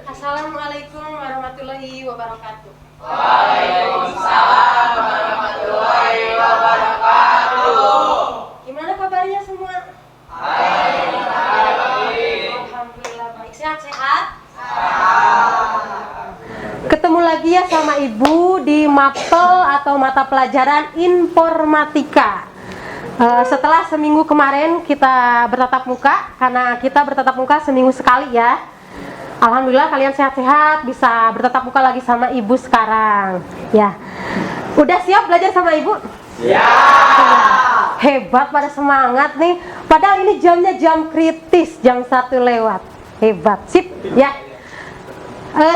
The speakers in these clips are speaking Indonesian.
Assalamualaikum warahmatullahi wabarakatuh. Waalaikumsalam warahmatullahi wabarakatuh. Gimana kabarnya semua? Baik. Alhamdulillah baik. Sehat-sehat? Ketemu lagi ya sama Ibu di MAPEL atau mata pelajaran informatika. Setelah seminggu kemarin kita bertatap muka, karena kita bertatap muka seminggu sekali ya. Alhamdulillah kalian sehat-sehat, bisa bertatap muka lagi sama Ibu sekarang. Ya, udah siap belajar sama Ibu? Ya. Hebat, pada semangat nih. Padahal ini jamnya jam kritis, jam 1 lewat. Hebat, sip ya.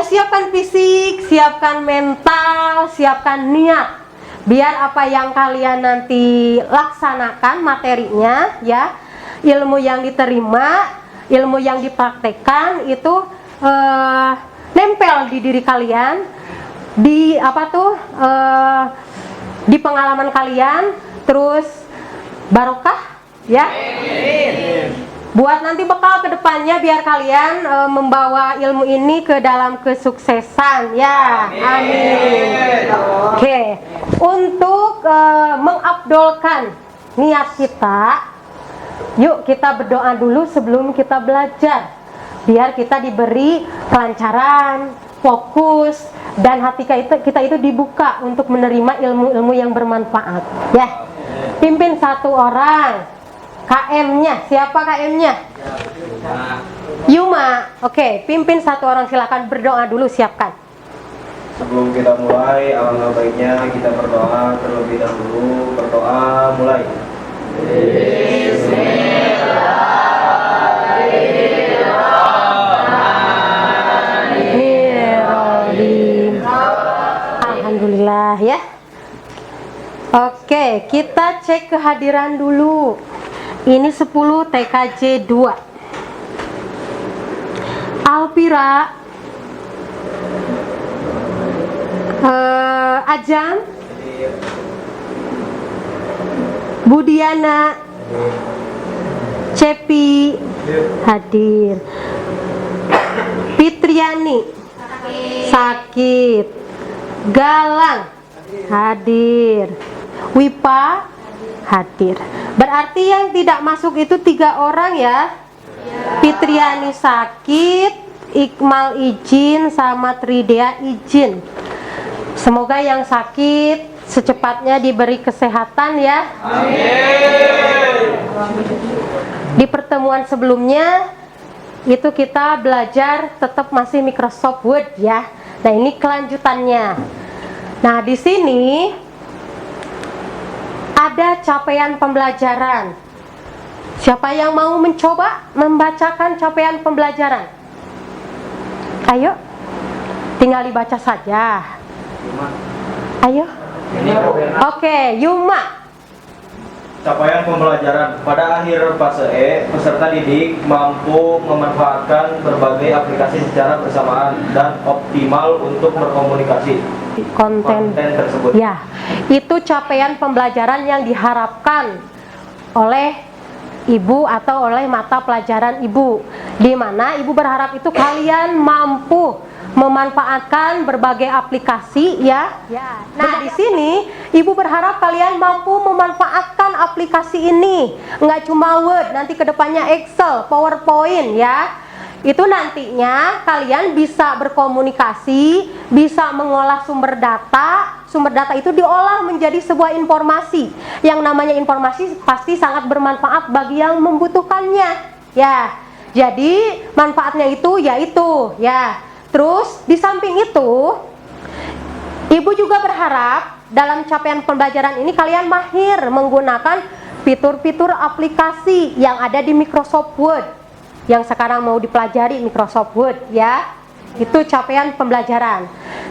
Siapkan fisik, siapkan mental, siapkan niat. Biar apa yang kalian nanti laksanakan materinya ya, ilmu yang diterima, ilmu yang dipraktekkan itu nempel di diri kalian, di di pengalaman kalian, terus barokah ya. Buat nanti bekal ke depannya biar kalian membawa ilmu ini ke dalam kesuksesan ya. Amin. Oke. Untuk mengabdolkan niat kita, yuk kita berdoa dulu sebelum kita belajar. Biar kita diberi kelancaran, fokus, dan hati kita itu dibuka untuk menerima ilmu-ilmu yang bermanfaat ya. Pimpin satu orang. KM-nya, siapa KM-nya? Yuma. Oke, pimpin satu orang, silakan berdoa dulu, siapkan. Sebelum kita mulai, alangkah baiknya kita berdoa terlebih dahulu. Berdoa mulai. Bismillahirrahmanirrahim. Alhamdulillah ya. Oke, kita cek kehadiran dulu. Ini 10 TKJ 2. Alpira, Ajam, Budiana, Cepi hadir. Fitriani sakit. Galang hadir. Wipa hadir. Berarti yang tidak masuk itu 3 orang ya. Fitriani sakit, Iqmal izin, sama Tridea izin. Semoga yang sakit secepatnya diberi kesehatan ya. Amin. Di pertemuan sebelumnya itu kita belajar tetap masih Microsoft Word ya. Nah, ini kelanjutannya. Nah, di sini ada capaian pembelajaran. Siapa yang mau mencoba membacakan capaian pembelajaran? Ayo, tinggal dibaca saja. Ayo. Oke, Yuma. Capaian pembelajaran. Pada akhir fase E, peserta didik mampu memanfaatkan berbagai aplikasi secara bersamaan dan optimal untuk berkomunikasi. Konten tersebut. Ya, itu capaian pembelajaran yang diharapkan oleh Ibu atau oleh mata pelajaran Ibu, di mana Ibu berharap itu kalian mampu memanfaatkan berbagai aplikasi ya. Nah, di sini Ibu berharap kalian mampu memanfaatkan aplikasi ini, nggak cuma Word, nanti kedepannya Excel, PowerPoint ya. Itu nantinya kalian bisa berkomunikasi, bisa mengolah sumber data. Sumber data itu diolah menjadi sebuah informasi. Yang namanya informasi pasti sangat bermanfaat bagi yang membutuhkannya ya. Jadi manfaatnya itu yaitu ya. Terus di samping itu Ibu juga berharap dalam capaian pembelajaran ini kalian mahir menggunakan fitur-fitur aplikasi yang ada di Microsoft Word. Yang sekarang mau dipelajari Microsoft Word ya. Itu capaian pembelajaran.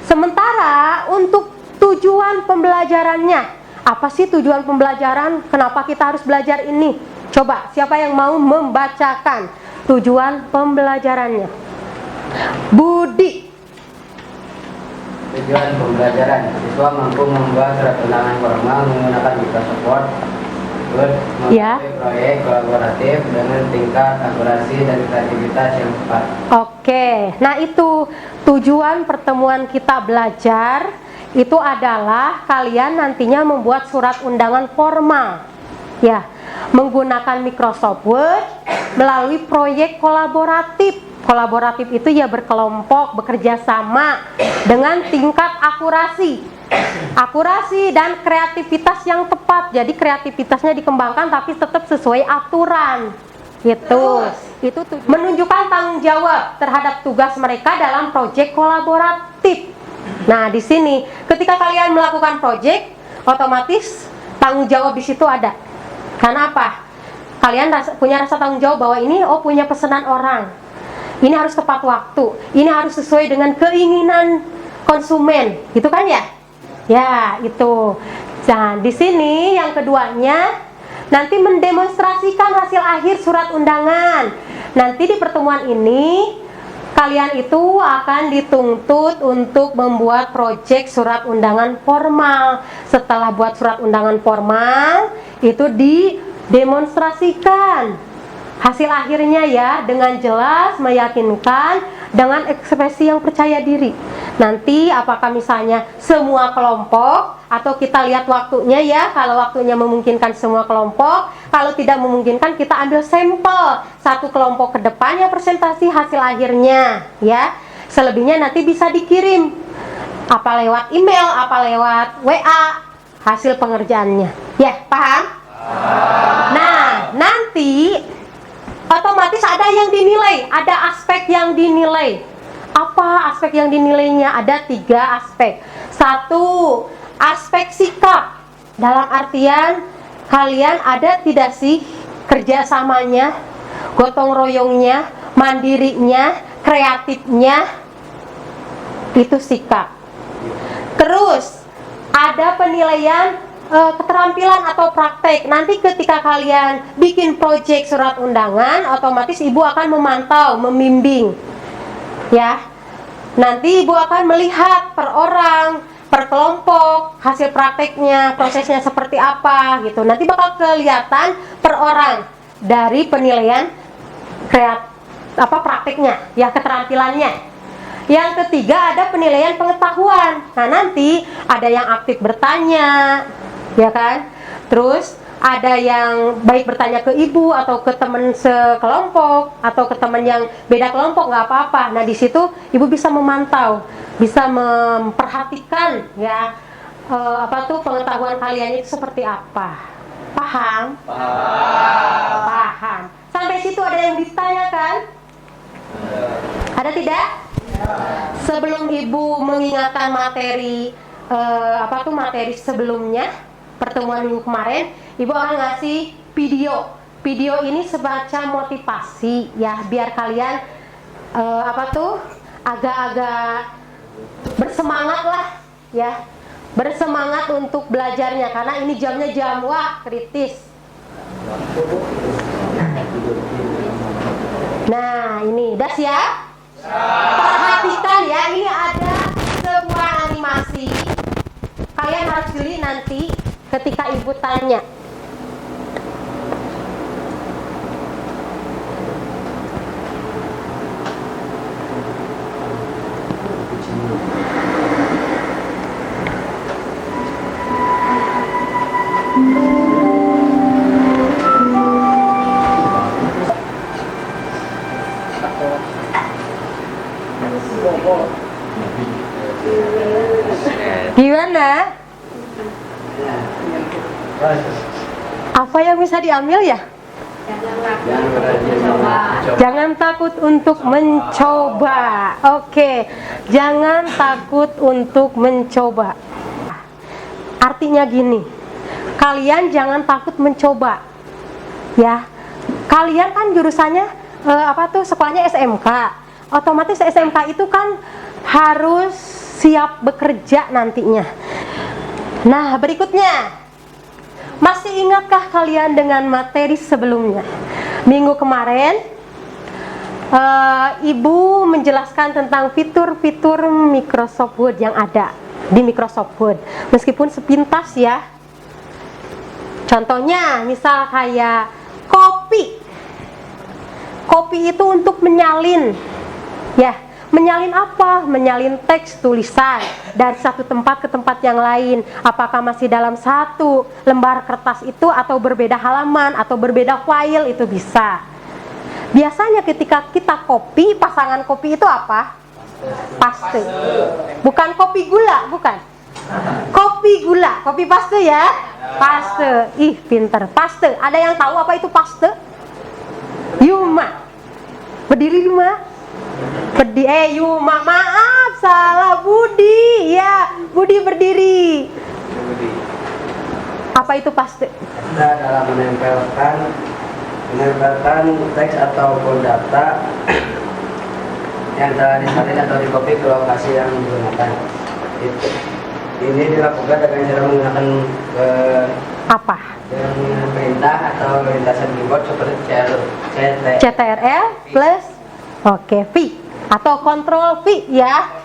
Sementara untuk tujuan pembelajarannya, apa sih tujuan pembelajaran? Kenapa kita harus belajar ini? Coba siapa yang mau membacakan tujuan pembelajarannya? Budi. Tujuan pembelajaran, siswa mampu membuat surat undangan formal menggunakan Microsoft Word tersebut Ya. melalui proyek kolaboratif dengan tingkat akurasi dan kreativitas yang tepat. Oke, nah itu tujuan pertemuan kita belajar itu adalah kalian nantinya membuat surat undangan formal, ya, menggunakan Microsoft Word melalui proyek kolaboratif. Kolaboratif itu ya berkelompok, bekerja sama dengan tingkat akurasi dan kreativitas yang tepat. Jadi kreativitasnya dikembangkan tapi tetap sesuai aturan. Itu menunjukkan tanggung jawab terhadap tugas mereka dalam proyek kolaboratif. Nah, di sini ketika kalian melakukan proyek, otomatis tanggung jawab di situ ada. Karena apa? Kalian punya rasa tanggung jawab bahwa ini punya pesanan orang. Ini harus tepat waktu. Ini harus sesuai dengan keinginan konsumen. Gitu kan ya? Ya, itu. Nah, di sini yang keduanya nanti mendemonstrasikan hasil akhir surat undangan. Nanti di pertemuan ini kalian itu akan dituntut untuk membuat proyek surat undangan formal. Setelah buat surat undangan formal, itu didemonstrasikan hasil akhirnya ya, dengan jelas, meyakinkan, dengan ekspresi yang percaya diri. Nanti apakah misalnya semua kelompok, atau kita lihat waktunya ya, kalau waktunya memungkinkan semua kelompok, kalau tidak memungkinkan kita ambil sampel satu kelompok ke depannya presentasi hasil akhirnya ya. Selebihnya nanti bisa dikirim apa lewat email, apa lewat WA hasil pengerjaannya. Ya, paham? Nah, nanti otomatis ada yang dinilai, ada aspek yang dinilai. Apa aspek yang dinilainya? Ada 3 aspek. 1, aspek sikap. Dalam artian kalian ada tidak sih kerjasamanya, gotong royongnya, mandirinya, kreatifnya. Itu sikap. Terus ada penilaian keterampilan atau praktek. Nanti ketika kalian bikin proyek surat undangan, otomatis ibu akan memantau, membimbing ya. Nanti ibu akan melihat per orang, per kelompok, hasil prakteknya, prosesnya seperti apa gitu. Nanti bakal kelihatan per orang dari penilaian prakteknya ya, keterampilannya. Yang ketiga ada penilaian pengetahuan. Nah, nanti ada yang aktif bertanya, ya kan? Terus ada yang baik bertanya ke ibu atau ke teman sekelompok atau ke teman yang beda kelompok, nggak apa-apa. Nah, di situ ibu bisa memantau, bisa memperhatikan ya pengetahuan kalian itu seperti apa. Paham? Paham. Sampai situ ada yang ditanyakan? Ada tidak? Sebelum ibu mengingatkan materi materi sebelumnya, pertemuan minggu kemarin, ibu akan ngasih video. Video ini semacam motivasi ya, biar kalian agak-agak bersemangat lah ya, bersemangat untuk belajarnya karena ini jamnya jam kritis. Nah, ini udah siap? Perhatikan ya, ini ada sebuah animasi. Kalian harus jeli nanti ketika ibu tanya. Gimana? Apa yang bisa diambil ya? Jangan takut untuk mencoba. Oke, jangan takut untuk mencoba. Artinya gini, kalian jangan takut mencoba. Ya, kalian kan jurusannya sekolahnya SMK. Otomatis SMK itu kan harus siap bekerja nantinya. Nah, berikutnya, masih ingatkah kalian dengan materi sebelumnya? Minggu kemarin ibu menjelaskan tentang fitur-fitur Microsoft Word yang ada di Microsoft Word. Meskipun sepintas ya, Contohnya, misal kayak kopi. Kopi itu untuk menyalin, ya. Menyalin apa? Menyalin teks tulisan dari satu tempat ke tempat yang lain. Apakah masih dalam satu lembar kertas itu atau berbeda halaman atau berbeda file, itu bisa. Biasanya ketika kita copy, pasangan kopi itu apa? Paste. Bukan kopi gula, bukan. Kopi gula, kopi paste ya. Paste. Ih, pinter. Paste. Ada yang tahu apa itu paste? Yuma. Berdiri Yuma. Yuma, maaf, salah, Budi. Ya, Budi berdiri. Apa itu paste? Dalam menempelkan teks ataupun data yang telah disalin atau dikopi ke lokasi yang digunakan. Ini dilakukan dengan cara menggunakan Apa? dengan perintah atau lintasan keyboard seperti CTRL plus V atau Ctrl V ya.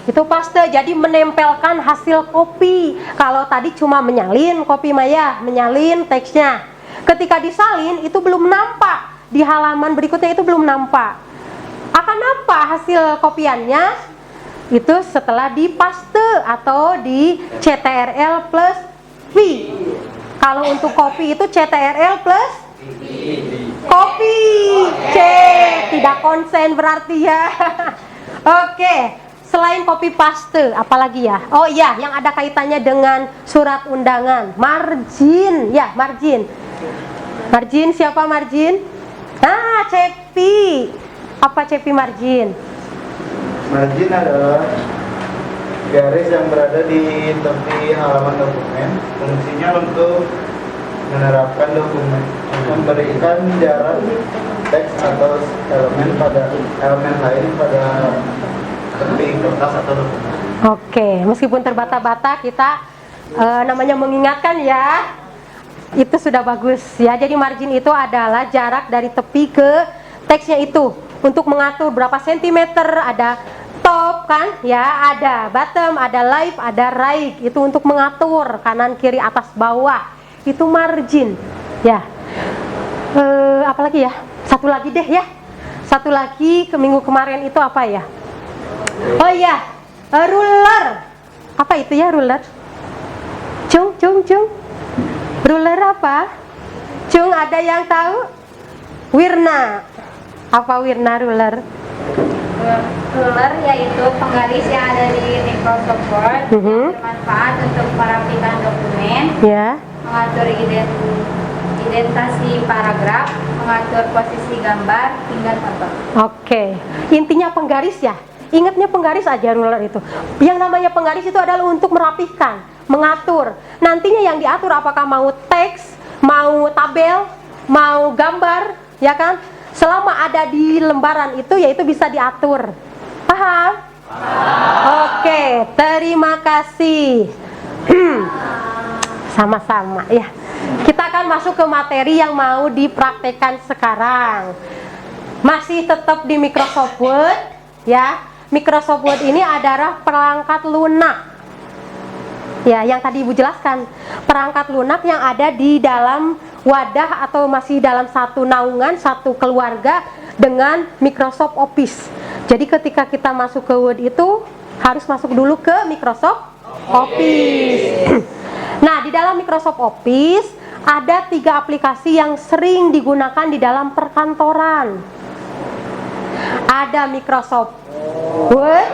Itu paste, jadi menempelkan hasil kopi. Kalau tadi cuma menyalin kopi maya, menyalin teksnya. Ketika disalin itu belum nampak, di halaman berikutnya itu belum nampak. Akan nampak hasil kopiannya itu setelah dipaste atau di CTRL plus V. Kalau untuk kopi itu CTRL plus kopi. C, tidak konsen berarti ya. Oke, selain copy paste, apalagi ya? Oh iya, yang ada kaitannya dengan surat undangan, margin, ya margin. Margin siapa margin? Ah, Cepi. Apa Cepi margin? Margin adalah garis yang berada di tepi halaman dokumen. Fungsinya untuk menerapkan dokumen, memberikan jarak teks atau elemen lain pada tepi kertas atau dokumen. Oke, meskipun terbata-bata kita namanya mengingatkan ya, itu sudah bagus ya. Jadi margin itu adalah jarak dari tepi ke teksnya itu untuk mengatur berapa sentimeter, ada top kan ya, ada bottom, ada left, ada right, itu untuk mengatur kanan kiri atas bawah. Itu margin ya. Apalagi ya, satu lagi deh ya, satu lagi ke minggu kemarin itu apa ya? Oh iya, ruler. Apa itu ya ruler? Cung. Ruler apa? Cung, ada yang tahu? Wirna. Apa wirna ruler? Ruler yaitu penggaris yang ada di Microsoft Word, bermanfaat untuk merapikan dokumen, Ya. mengatur identasi paragraf, mengatur posisi gambar, hingga foto. Oke, intinya penggaris ya. Ingatnya penggaris aja ruler itu. Yang namanya penggaris itu adalah untuk merapihkan, mengatur. Nantinya yang diatur apakah mau teks, mau tabel, mau gambar, ya kan? Selama ada di lembaran itu, yaitu bisa diatur. Paham? Oke, terima kasih. Sama-sama ya. Kita akan masuk ke materi yang mau dipraktekkan sekarang. Masih tetap di Microsoft Word ya. Microsoft Word ini adalah perangkat lunak. Ya, yang tadi Ibu jelaskan, perangkat lunak yang ada di dalam wadah atau masih dalam satu naungan, satu keluarga dengan Microsoft Office. Jadi ketika kita masuk ke Word itu harus masuk dulu ke Microsoft Office. Nah, di dalam Microsoft Office ada 3 aplikasi yang sering digunakan di dalam perkantoran. Ada Microsoft Word,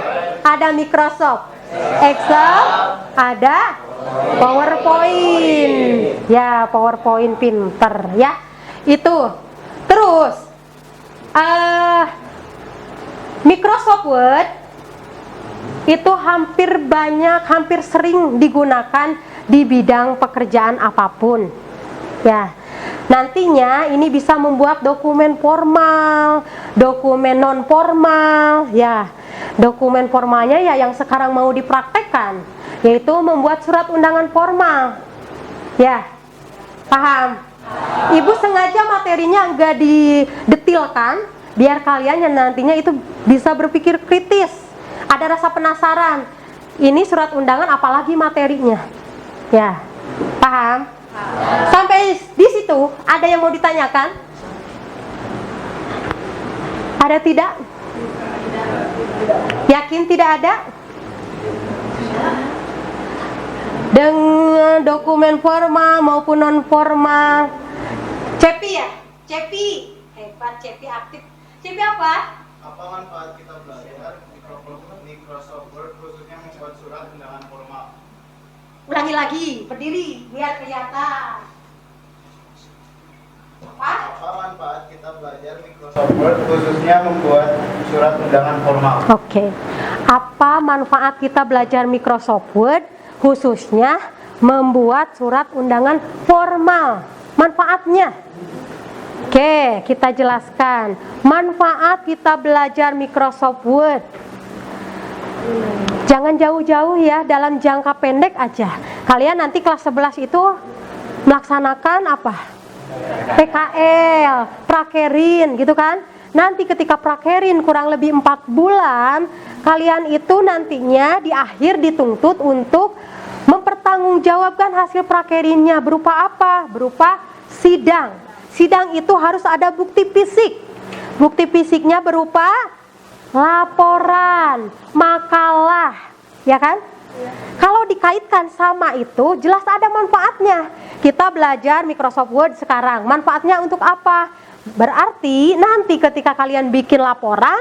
ada Microsoft Excel, ada PowerPoint. Ya, PowerPoint pinter ya. Itu. Terus Microsoft Word itu hampir sering digunakan di bidang pekerjaan apapun. Ya. Nantinya ini bisa membuat dokumen formal, dokumen non formal, ya. Dokumen formalnya ya yang sekarang mau dipraktekkan, yaitu membuat surat undangan formal. Ya. Paham? Ibu sengaja materinya enggak didetilkan biar kalian yang nantinya itu bisa berpikir kritis. Ada rasa penasaran. Ini surat undangan apalagi materinya. Ya. Paham? Sampai di situ ada yang mau ditanyakan? Ada tidak? Yakin tidak ada? Dengan dokumen formal maupun non formal. Cepi ya? Cepi. Hebat, Cepi aktif. Cepi apa? Apa manfaat kita belajar Microsoft Word khususnya membuat surat undangan formal? Ulangi lagi, berdiri biar kelihatan. Apa? Apa manfaat kita belajar Microsoft Word khususnya membuat surat undangan formal? Oke. Apa manfaat kita belajar Microsoft Word khususnya membuat surat undangan formal? Manfaatnya. Oke, kita jelaskan. Manfaat kita belajar Microsoft Word. Jangan jauh-jauh ya, dalam jangka pendek aja. Kalian nanti kelas 11 itu melaksanakan apa? PKL, prakerin gitu kan. Nanti ketika prakerin kurang lebih 4 bulan, kalian itu nantinya di akhir dituntut untuk mempertanggungjawabkan hasil prakerinnya berupa apa? Berupa sidang. Sidang itu harus ada bukti fisik. Bukti fisiknya berupa laporan, makalah, ya kan? Kalau dikaitkan sama itu, jelas ada manfaatnya. Kita belajar Microsoft Word sekarang, manfaatnya untuk apa? Berarti nanti ketika kalian bikin laporan,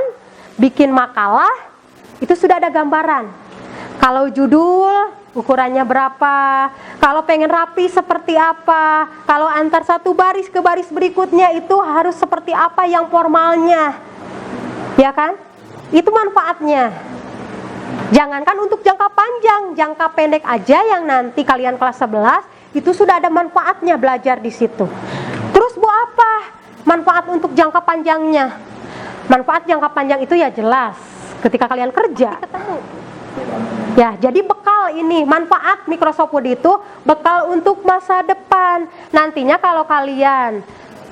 bikin makalah, itu sudah ada gambaran. Kalau judul, ukurannya berapa, kalau pengen rapi seperti apa, kalau antar satu baris ke baris berikutnya itu harus seperti apa yang formalnya, ya kan? Itu manfaatnya. Jangankan untuk jangka panjang, jangka pendek aja yang nanti kalian kelas 11 itu sudah ada manfaatnya belajar di situ. Terus buat apa? Manfaat untuk jangka panjangnya. Manfaat jangka panjang itu ya jelas ketika kalian kerja ketemu. Ya, jadi bekal ini, manfaat Microsoft Word itu bekal untuk masa depan. Nantinya kalau kalian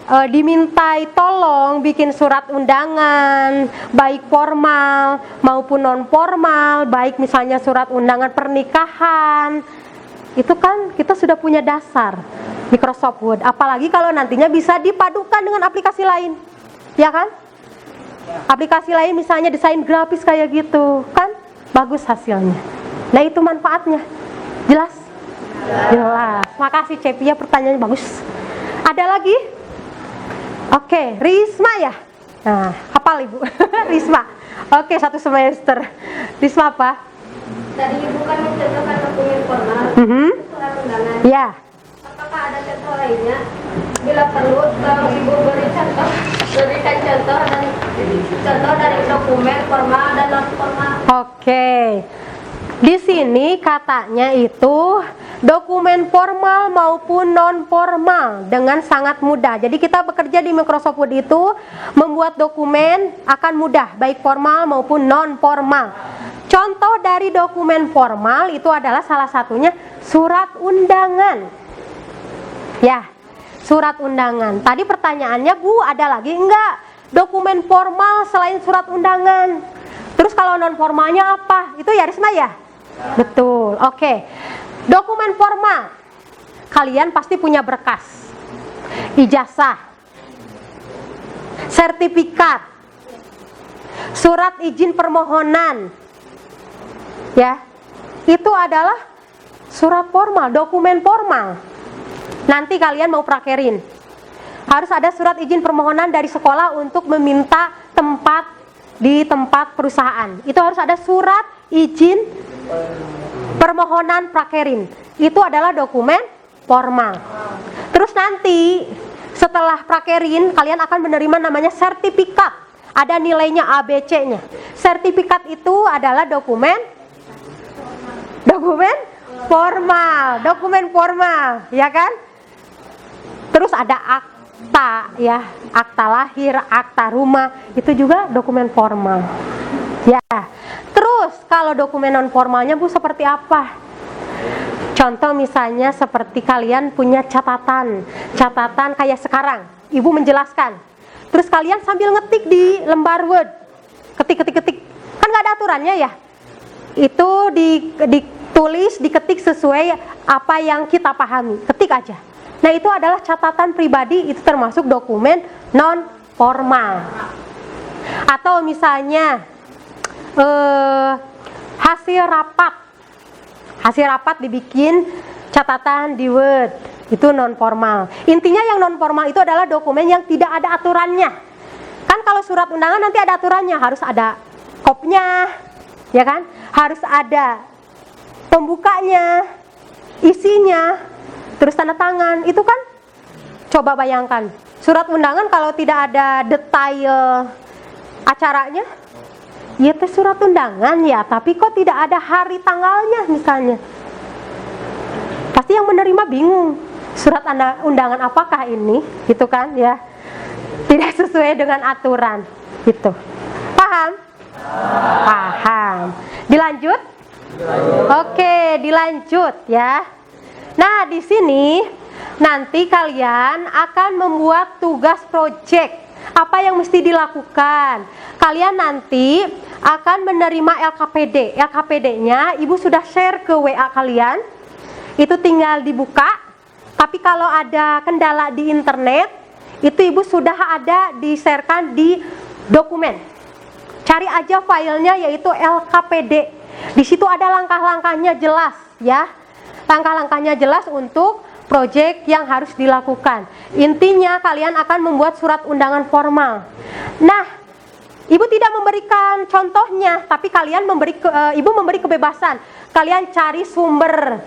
dimintai tolong bikin surat undangan, baik formal maupun non formal, baik misalnya surat undangan pernikahan, itu kan kita sudah punya dasar Microsoft Word. Apalagi kalau nantinya bisa dipadukan dengan aplikasi lain, ya kan? Aplikasi lain misalnya desain grafis kayak gitu, kan bagus hasilnya. Nah itu manfaatnya, jelas? Jelas. Makasih Cepi ya, pertanyaannya bagus. Ada lagi? Oke, Risma ya. Nah, hafal Ibu. Risma. Oke, 1 semester. Risma apa? Tadi Ibu kan mencontohkan dokumen formal, surat undangan. Ya. Apakah ada contoh lainnya? Bila perlu, tolong Ibu berikan contoh dari dokumen formal dan non formal. Oke. Di sini katanya itu dokumen formal maupun non formal dengan sangat mudah. Jadi kita bekerja di Microsoft Word itu membuat dokumen akan mudah, baik formal maupun non formal. Contoh dari dokumen formal itu adalah salah satunya surat undangan. Ya, surat undangan. Tadi pertanyaannya, Bu, ada lagi enggak dokumen formal selain surat undangan? Terus kalau non formalnya apa? Itu ya Risma ya? Betul. Oke. Dokumen formal. Kalian pasti punya berkas. Ijazah. Sertifikat. Surat izin permohonan. Ya. Itu adalah surat formal, dokumen formal. Nanti kalian mau prakerin, harus ada surat izin permohonan dari sekolah untuk meminta tempat di tempat perusahaan. Itu harus ada surat izin permohonan prakerin. Itu adalah dokumen formal. Terus nanti setelah prakerin kalian akan menerima namanya sertifikat. Ada nilainya ABC-nya. Sertifikat itu adalah dokumen formal, ya kan? Terus ada akta, ya, akta lahir, akta rumah, itu juga dokumen formal. Ya. Terus kalau dokumen non formalnya Bu seperti apa? Contoh misalnya seperti kalian punya catatan kayak sekarang, Ibu menjelaskan. Terus kalian sambil ngetik di lembar Word, ketik, kan nggak ada aturannya ya? Itu ditulis, diketik sesuai apa yang kita pahami, ketik aja. Nah, itu adalah catatan pribadi, itu termasuk dokumen non formal. Atau misalnya hasil rapat dibikin catatan di Word, itu non formal. Intinya yang non formal itu adalah dokumen yang tidak ada aturannya. Kan kalau surat undangan nanti ada aturannya, harus ada kopnya, ya kan? Harus ada pembukanya, isinya, terus tanda tangan. Itu kan, coba bayangkan, surat undangan kalau tidak ada detail acaranya, ya itu surat undangan ya, tapi kok tidak ada hari tanggalnya misalnya. Pasti yang menerima bingung, surat undangan apakah ini, gitu kan ya. Tidak sesuai dengan aturan, gitu. Paham? Paham. Dilanjut? Oke, dilanjut ya. Nah, di sini nanti kalian akan membuat tugas project. Apa yang mesti dilakukan? Kalian nanti akan menerima LKPD. LKPD-nya Ibu sudah share ke WA kalian. Itu tinggal dibuka. Tapi kalau ada kendala di internet, itu Ibu sudah ada di-sharekan di dokumen. Cari aja filenya, yaitu LKPD. Di situ ada langkah-langkahnya jelas ya. Langkah-langkahnya jelas untuk proyek yang harus dilakukan. Intinya kalian akan membuat surat undangan formal. Nah, Ibu tidak memberikan contohnya, tapi kalian Ibu memberi kebebasan. Kalian cari sumber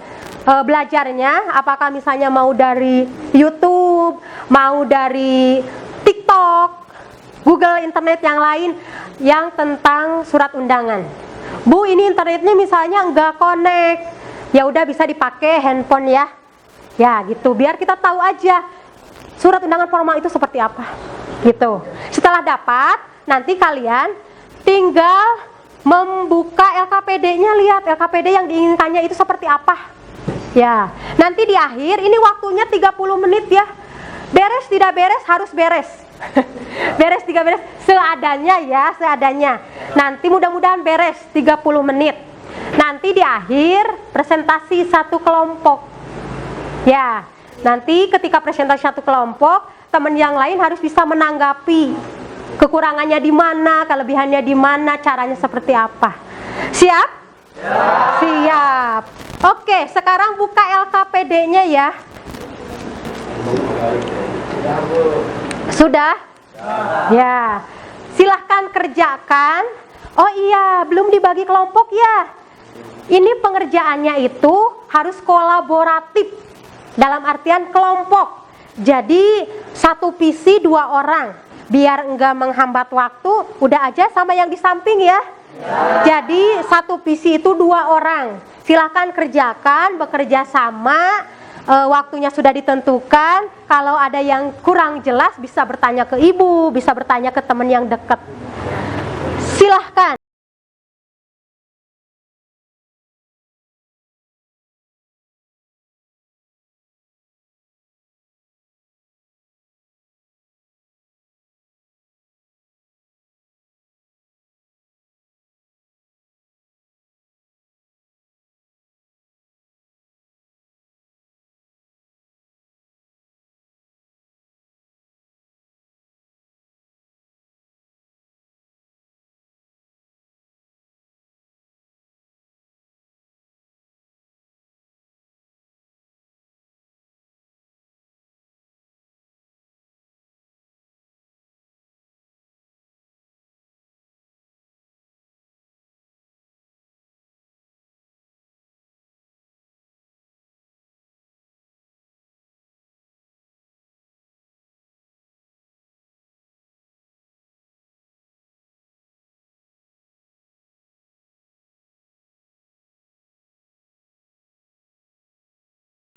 belajarnya, apakah misalnya mau dari YouTube, mau dari TikTok, Google Internet yang lain yang tentang surat undangan. Bu, ini internetnya misalnya nggak connect, ya udah bisa dipakai handphone ya. Ya gitu, biar kita tahu aja surat undangan formal itu seperti apa. Gitu. Setelah dapat, nanti kalian tinggal membuka LKPD-nya, lihat LKPD yang diinginkannya itu seperti apa. Ya, nanti di akhir ini waktunya 30 menit ya. Beres tidak beres harus beres. Beres tidak beres seadanya ya, seadanya. Nanti mudah-mudahan beres 30 menit. Nanti di akhir presentasi satu kelompok. Ya, nanti ketika presentasi satu kelompok, teman yang lain harus bisa menanggapi kekurangannya di mana, kelebihannya di mana, caranya seperti apa. Siap? Ya. Siap. Oke, sekarang buka LKPD-nya ya. Sudah? Ya. Silahkan kerjakan. Oh iya, belum dibagi kelompok ya. Ini pengerjaannya itu harus kolaboratif. Dalam artian kelompok. Jadi satu PC 2 orang. Biar enggak menghambat waktu, udah aja sama yang di samping ya. Jadi satu PC itu 2 orang. Silahkan kerjakan, bekerja sama, waktunya sudah ditentukan. Kalau ada yang kurang jelas bisa bertanya ke ibu, bisa bertanya ke teman yang dekat. Silahkan.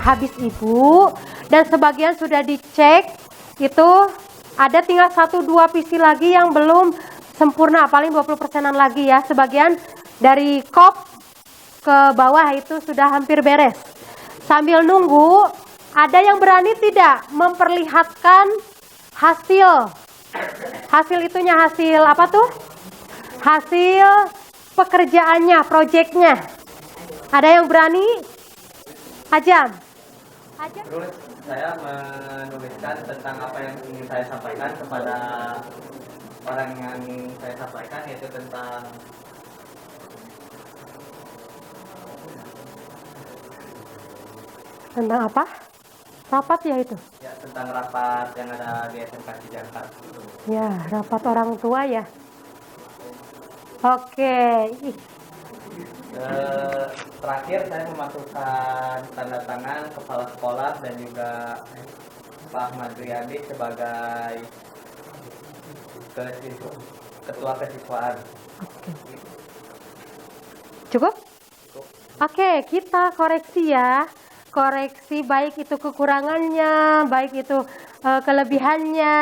Habis ibu, dan sebagian sudah dicek, itu ada tinggal 1-2 PC lagi yang belum sempurna, paling 20%-an lagi ya. Sebagian dari kop ke bawah itu sudah hampir beres. Sambil nunggu, ada yang berani tidak memperlihatkan hasil? Hasil itunya, hasil apa tuh? Hasil pekerjaannya, proyeknya. Ada yang berani? Ajam. saya menuliskan tentang apa yang ingin saya sampaikan kepada orang yang ingin saya sampaikan, yaitu tentang apa? Rapat ya itu? ya tentang rapat yang ada di SMK Cijantar. Ya, rapat orang tua ya. Oke. Ih, Terakhir saya memasukkan tanda tangan kepala sekolah dan juga Pak Ahmad Riyadi sebagai ketua kesiswaan. Oke. Cukup? Oke, kita koreksi ya. Koreksi baik itu kekurangannya, baik itu kelebihannya,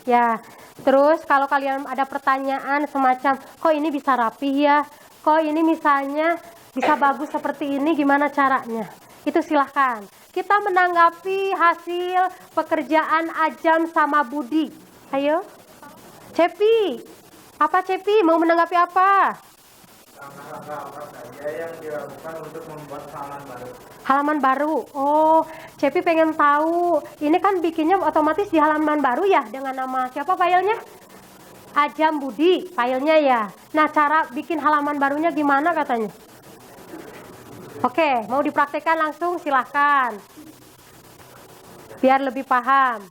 ya. Terus kalau kalian ada pertanyaan semacam, kok ini bisa rapi ya? Kok ini misalnya bisa bagus seperti ini, gimana caranya? Itu silahkan. Kita menanggapi hasil pekerjaan Ajam sama Budi. Ayo. Cepi. Apa Cepi? Mau menanggapi apa? Langkah-langkah apa saja yang dilakukan untuk membuat halaman baru? Halaman baru. Oh, Cepi pengen tahu. Ini kan bikinnya otomatis di halaman baru ya, dengan nama siapa filenya? Ajam Budi filenya ya. Nah, cara bikin halaman barunya gimana katanya? Oke, mau dipraktekkan langsung silahkan. Biar lebih paham.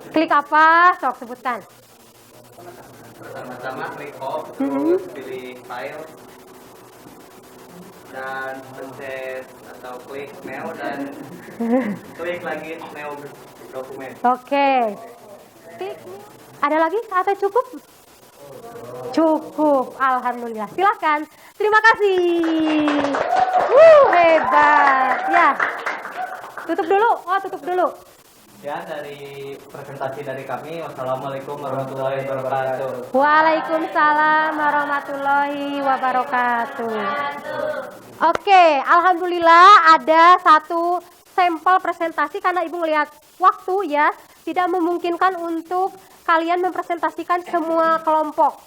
Klik apa? Sok sebutkan. Pertama-tama klik home, terus pilih file dan pencet atau klik new dan klik lagi new dokumen. Oke. Klik. Ada lagi atau cukup? Cukup, alhamdulillah. Silakan. Terima kasih. Hebat. Ya. Tutup dulu. Oh, tutup dulu. Ya, dari presentasi dari kami, wassalamualaikum warahmatullahi wabarakatuh. Waalaikumsalam warahmatullahi wabarakatuh. Oke, alhamdulillah ada satu sampel presentasi karena Ibu melihat waktu ya, tidak memungkinkan untuk kalian mempresentasikan semua kelompok.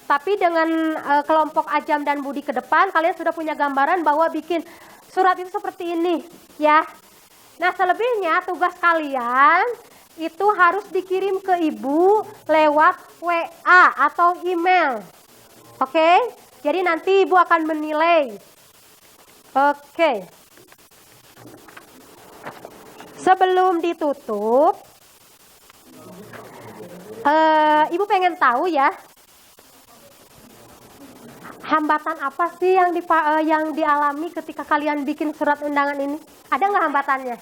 Tapi dengan kelompok Ajam dan Budi ke depan, kalian sudah punya gambaran bahwa bikin surat itu seperti ini ya. Nah, selebihnya tugas kalian itu harus dikirim ke Ibu lewat WA atau email. Oke? Jadi nanti Ibu akan menilai. Oke. Sebelum ditutup, Ibu pengen tahu ya, hambatan apa sih yang dialami ketika kalian bikin surat undangan ini? Ada nggak hambatannya?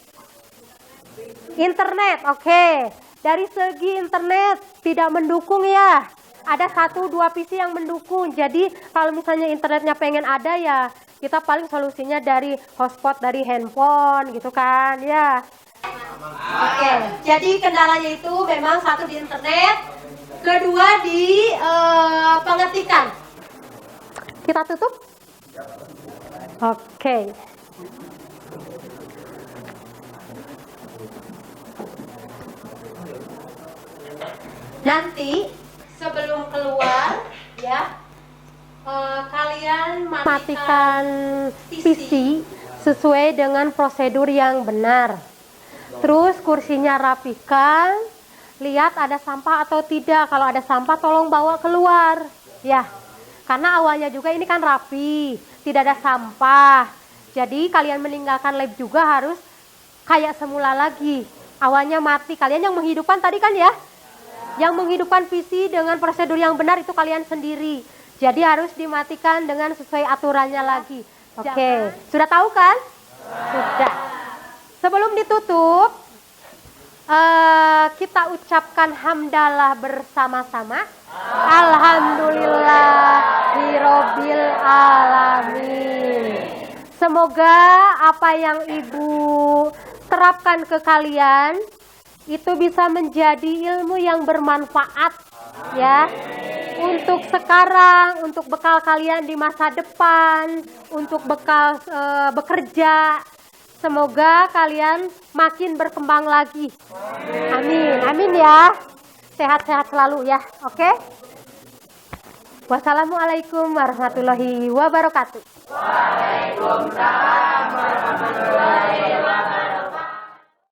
Internet, oke. Dari segi internet tidak mendukung ya. Ada 1-2 PC yang mendukung. Jadi kalau misalnya internetnya pengen ada ya, kita paling solusinya dari hotspot dari handphone gitu kan ya. Oke, jadi kendalanya itu memang satu di internet, kedua di pengetikan. Kita tutup? Oke. Nanti sebelum keluar ya, kalian matikan PC sesuai dengan prosedur yang benar. Terus kursinya rapikan, lihat ada sampah atau tidak. Kalau ada sampah tolong bawa keluar ya. Karena awalnya juga ini kan rapi, tidak ada sampah. Jadi kalian meninggalkan lab juga harus kayak semula lagi. Awalnya mati, kalian yang menghidupkan tadi kan ya? Yang menghidupkan PC dengan prosedur yang benar itu kalian sendiri. Jadi harus dimatikan dengan sesuai aturannya lagi. Oke, sudah tahu kan? Sudah. Sebelum ditutup, kita ucapkan hamdalah bersama-sama. Alhamdulillahirobbil alamin. Semoga apa yang Ibu terapkan ke kalian itu bisa menjadi ilmu yang bermanfaat ya, untuk sekarang, untuk bekal kalian di masa depan, untuk bekal bekerja. Semoga kalian makin berkembang lagi. Amin, amin ya. Sehat-sehat selalu ya, oke? Wassalamualaikum warahmatullahi wabarakatuh. Waalaikumsalam warahmatullahi wabarakatuh.